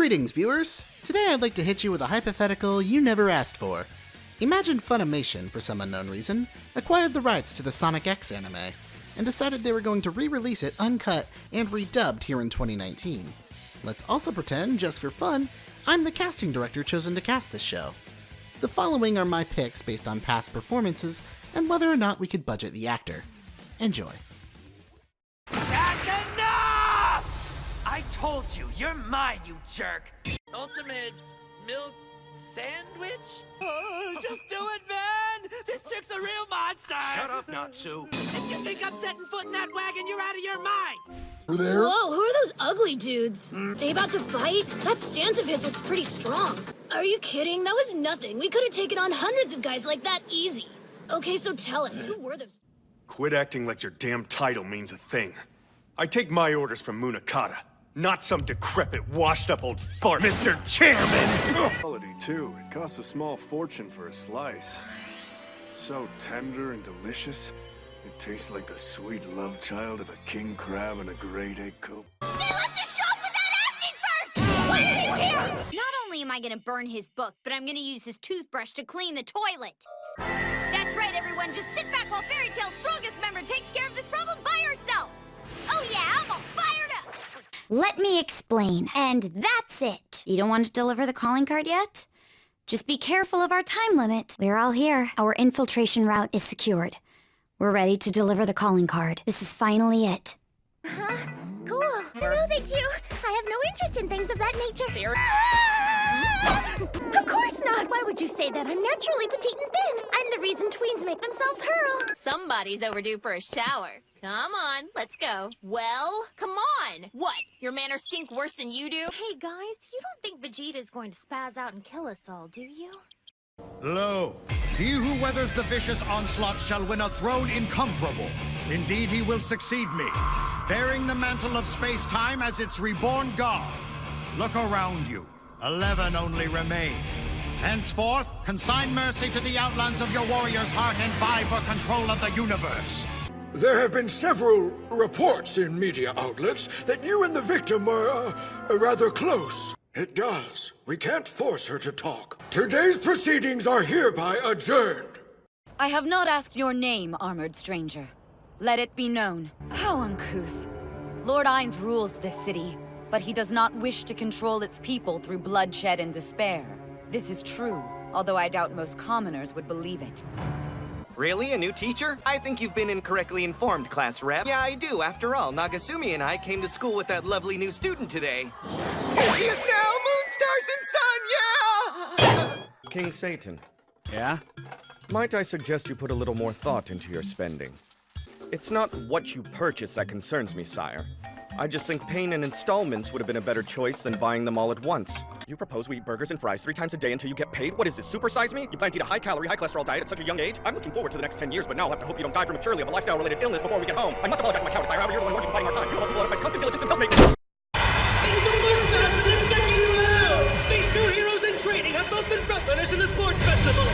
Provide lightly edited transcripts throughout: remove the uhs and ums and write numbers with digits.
Greetings, viewers! Today I'd like to hit you with a hypothetical you never asked for. Imagine Funimation, for some unknown reason, acquired the rights to the Sonic X anime, and decided they were going to re-release it uncut and redubbed here in 2019. Let's also pretend, just for fun, I'm the casting director chosen to cast this show. The following are my picks based on past performances and whether or not we could budget the actor. Enjoy. That's enough! I told you, you're mine, you jerk! Ultimate milk sandwich? Just do it, man! This chick's a real monster! Shut up, Natsu. If you think I'm setting foot in that wagon, you're out of your mind! Whoa, who are those ugly dudes? They about to fight? That stance of his looks pretty strong. Are you kidding? That was nothing. We could have taken on hundreds of guys like that easy. Okay, so tell us, who were those? Quit acting like your damn title means a thing. I take my orders from Munakata, not some decrepit, washed-up old fart, Mr. Chairman! Quality, too. It costs a small fortune for a slice. So tender and delicious. It tastes like the sweet love child of a king crab and a great egg coat. They left us shop without asking first! Why are you here? Not only am I gonna burn his book, but I'm gonna use his toothbrush to clean the toilet. That's right, everyone. Just sit back while Fairy Tail's strongest member takes care of this problem by herself. Oh yeah, I'm all fired up. Let me explain, and that's it. You don't want to deliver the calling card yet? Just be careful of our time limit. We're all here. Our infiltration route is secured. We're ready to deliver the calling card. This is finally it. Huh? Cool. No, thank you. I have no interest in things of that nature. Sarah? Of course not. Why would you say that? I'm naturally petite and thin. I'm the reason tweens make themselves hurl. Somebody's overdue for a shower. Come on, let's go. Well, come on. What? Your manners stink worse than you do? Hey, guys, you don't think Vegeta's going to spaz out and kill us all, do you? Lo, he who weathers the vicious onslaught shall win a throne incomparable. Indeed, he will succeed me, bearing the mantle of space-time as its reborn god. Look around you. 11 only remain. Henceforth, consign mercy to the outlines of your warrior's heart and vie for control of the universe. There have been several reports in media outlets that you and the victim are rather close. It does. We can't force her to talk. Today's proceedings are hereby adjourned. I have not asked your name, armored stranger. Let it be known. How uncouth. Lord Ainz rules this city, but he does not wish to control its people through bloodshed and despair. This is true, although I doubt most commoners would believe it. Really? A new teacher? I think you've been incorrectly informed, class rep. Yeah, I do. After all, Nagasumi and I came to school with that lovely new student today. Here she is now! Moon, stars, and sun! Yeah! King Satan, Yeah? might I suggest you put a little more thought into your spending? It's not what you purchase that concerns me, sire. I just think paying in installments would have been a better choice than buying them all at once. You propose we eat burgers and fries 3 times a day until you get paid? What is this, supersize me? You plan to eat a high-calorie, high-cholesterol diet at such a young age? I'm looking forward to the next 10 years, but now I'll have to hope you don't die prematurely of a lifestyle-related illness before we get home. I must apologize to my cowardice, sire. However, you're the one working fighting our time. You have people out of constant diligence and self-made. It's the first match of the second round! These two heroes in training have both been frontrunners in the sports festival!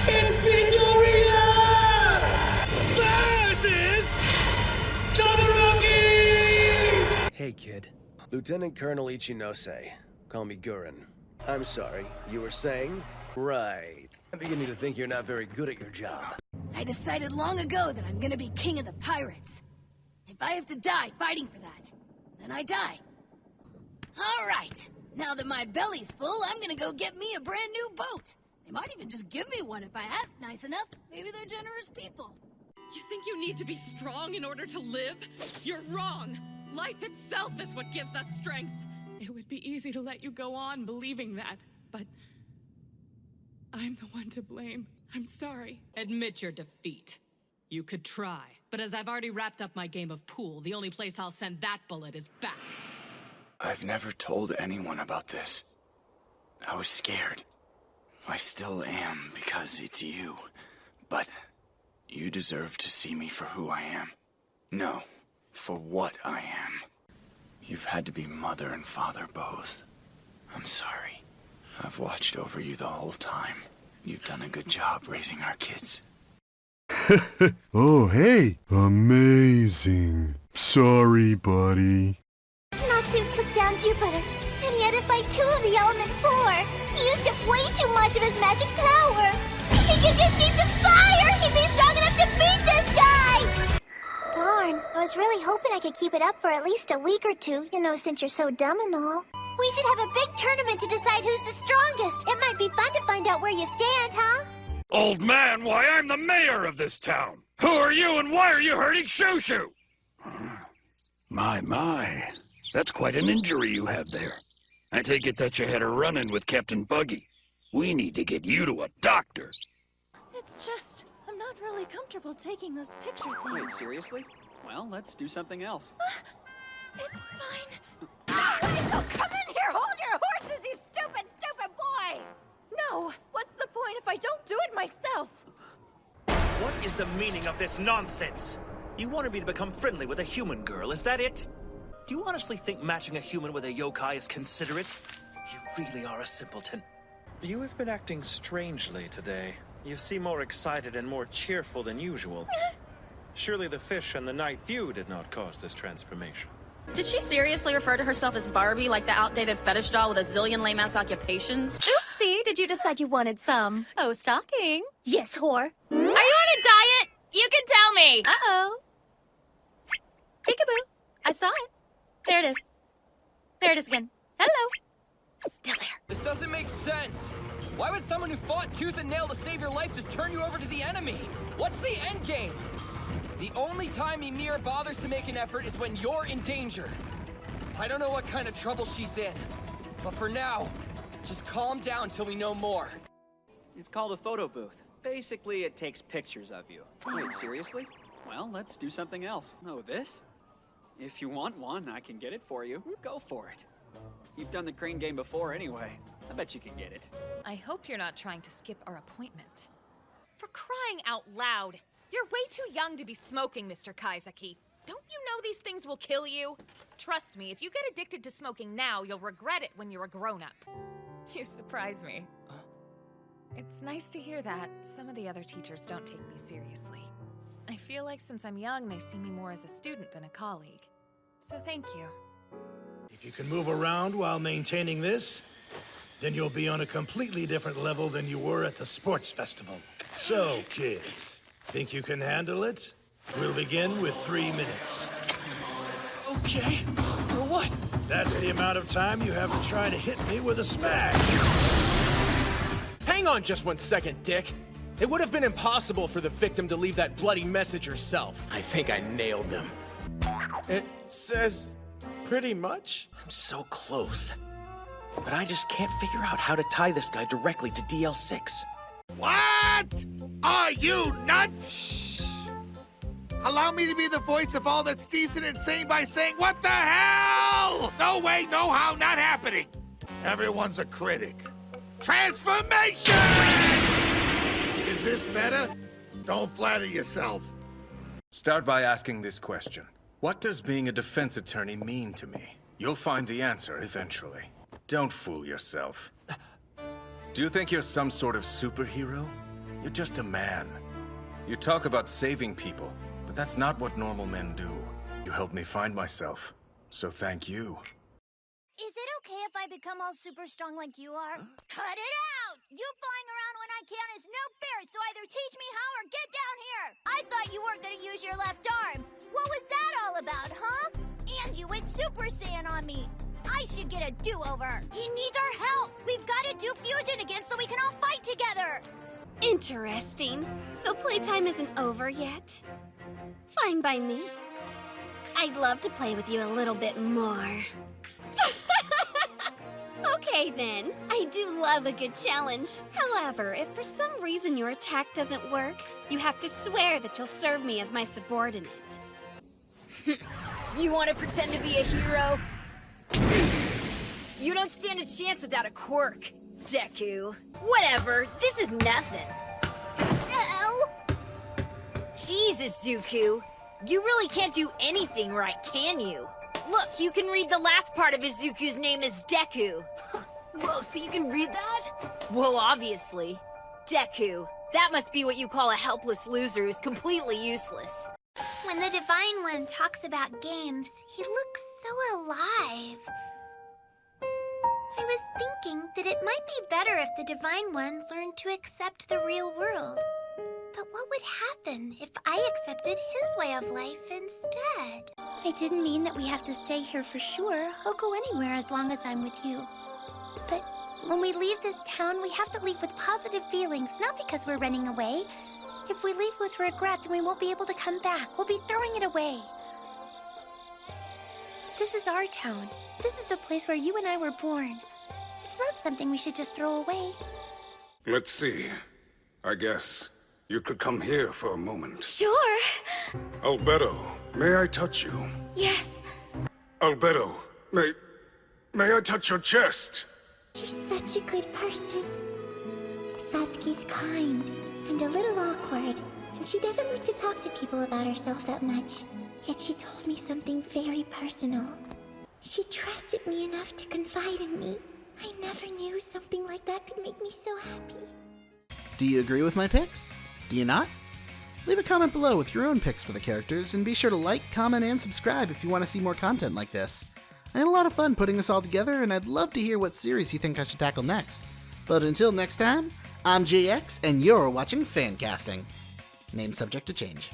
It's Midoriya versus Todoroki! Hey, kid. Lieutenant Colonel Ichinose. Call me Gurren. I'm sorry, you were saying? Right. I'm beginning to think you're not very good at your job. I decided long ago that I'm gonna be king of the pirates. If I have to die fighting for that, then I die. All right. Now that my belly's full, I'm gonna go get me a brand new boat. They might even just give me one if I ask nice enough. Maybe they're generous people. You think you need to be strong in order to live? You're wrong. Life itself is what gives us strength. It would be easy to let you go on believing that, but I'm the one to blame. I'm sorry. Admit your defeat. You could try, but as I've already wrapped up my game of pool, the only place I'll send that bullet is back. I've never told anyone about this. I was scared. I still am because it's you. But you deserve to see me for who I am. No, for what I am. You've had to be mother and father both. I'm sorry. I've watched over you the whole time. You've done a good job raising our kids. Oh, hey. Amazing. Sorry, buddy. Natsu took down Jupiter, and yet if I fight 2 of the element 4. He used up way too much of his magic power. He could just need some fire! He'd be strong enough to beat this guy! Darn, I was really hoping I could keep it up for at least a week or 2, you know, since you're so dumb and all. We should have a big tournament to decide who's the strongest. It might be fun to find out where you stand, huh? Old man, why, I'm the mayor of this town. Who are you and why are you hurting Shoo-Shoo? My. That's quite an injury you have there. I take it that you had a run-in with Captain Buggy. We need to get you to a doctor. It's just, I'm not really comfortable taking those picture things. Wait, seriously? Well, let's do something else. It's fine. No, come in here! Hold your horses, you stupid boy! No! What's the point if I don't do it myself? What is the meaning of this nonsense? You wanted me to become friendly with a human girl, is that it? Do you honestly think matching a human with a yokai is considerate? You really are a simpleton. You have been acting strangely today. You seem more excited and more cheerful than usual. Surely the fish and the night view did not cause this transformation. Did she seriously refer to herself as Barbie, like the outdated fetish doll with a zillion lame-ass occupations? Oopsie, did you decide you wanted some? Oh, stocking. Yes, whore. Are you on a diet? You can tell me! Uh-oh. Peekaboo. I saw it. There it is. There it is again. Hello. Still there. This doesn't make sense. Why would someone who fought tooth and nail to save your life just turn you over to the enemy? What's the end game? The only time Ymir bothers to make an effort is when you're in danger. I don't know what kind of trouble she's in, but for now, just calm down till we know more. It's called a photo booth. Basically, it takes pictures of you. Wait, seriously? Well, let's do something else. Oh, this? If you want one, I can get it for you. Go for it. You've done the crane game before anyway. I bet you can get it. I hope you're not trying to skip our appointment. For crying out loud! You're way too young to be smoking, Mr. Kaizaki. Don't you know these things will kill you? Trust me, if you get addicted to smoking now, you'll regret it when you're a grown-up. You surprise me. It's nice to hear that. Some of the other teachers don't take me seriously. I feel like since I'm young, they see me more as a student than a colleague. So thank you. If you can move around while maintaining this, then you'll be on a completely different level than you were at the sports festival. So, kid, think you can handle it? We'll begin with 3 minutes. Okay, for what? That's the amount of time you have to try to hit me with a smash. Hang on just 1 second, Dick. It would have been impossible for the victim to leave that bloody message herself. I think I nailed them. It says pretty much. I'm so close. But I just can't figure out how to tie this guy directly to DL6. What? Are you nuts? Allow me to be the voice of all that's decent and sane by saying, what the hell? No way, no how, not happening. Everyone's a critic. Transformation! Is this better? Don't flatter yourself. Start by asking this question. What does being a defense attorney mean to me? You'll find the answer eventually. Don't fool yourself. Do you think you're some sort of superhero? You're just a man. You talk about saving people, but that's not what normal men do. You helped me find myself, so thank you. Is it okay if I become all super strong like you are? Cut it out! You flying around when I can is no fair, so either teach me how or get down here! I thought you weren't gonna use your left arm! What was that all about, huh? And you went Super Saiyan on me! I should get a do-over! He needs our help! We've gotta do fusion again so we can all fight together! Interesting. So playtime isn't over yet? Fine by me. I'd love to play with you a little bit more. Okay then, I do love a good challenge. However, if for some reason your attack doesn't work, you have to swear that you'll serve me as my subordinate. You want to pretend to be a hero? You don't stand a chance without a quirk, Deku. Whatever, this is nothing. Uh-oh! Jesus, Zuko. You really can't do anything right, can you? Look, you can read the last part of Izuku's name as Deku. Whoa, so you can read that? Well, obviously. Deku. That must be what you call a helpless loser who's completely useless. When the Divine One talks about games, he looks so alive. I was thinking that it might be better if the Divine One learned to accept the real world. But what would happen if I accepted his way of life instead? I didn't mean that we have to stay here for sure. I'll go anywhere as long as I'm with you. But when we leave this town, we have to leave with positive feelings, not because we're running away. If we leave with regret, then we won't be able to come back. We'll be throwing it away. This is our town. This is the place where you and I were born. It's not something we should just throw away. Let's see. I guess you could come here for a moment. Sure. Albedo, may I touch you? Yes. Albedo, may I touch your chest? She's such a good person. Satsuki's kind and a little awkward, and she doesn't like to talk to people about herself that much. Yet she told me something very personal. She trusted me enough to confide in me. I never knew something like that could make me so happy. Do you agree with my picks? Do you not? Leave a comment below with your own picks for the characters, and be sure to like, comment, and subscribe if you want to see more content like this. I had a lot of fun putting this all together, and I'd love to hear what series you think I should tackle next. But until next time, I'm JX, and you're watching Fancasting. Name subject to change.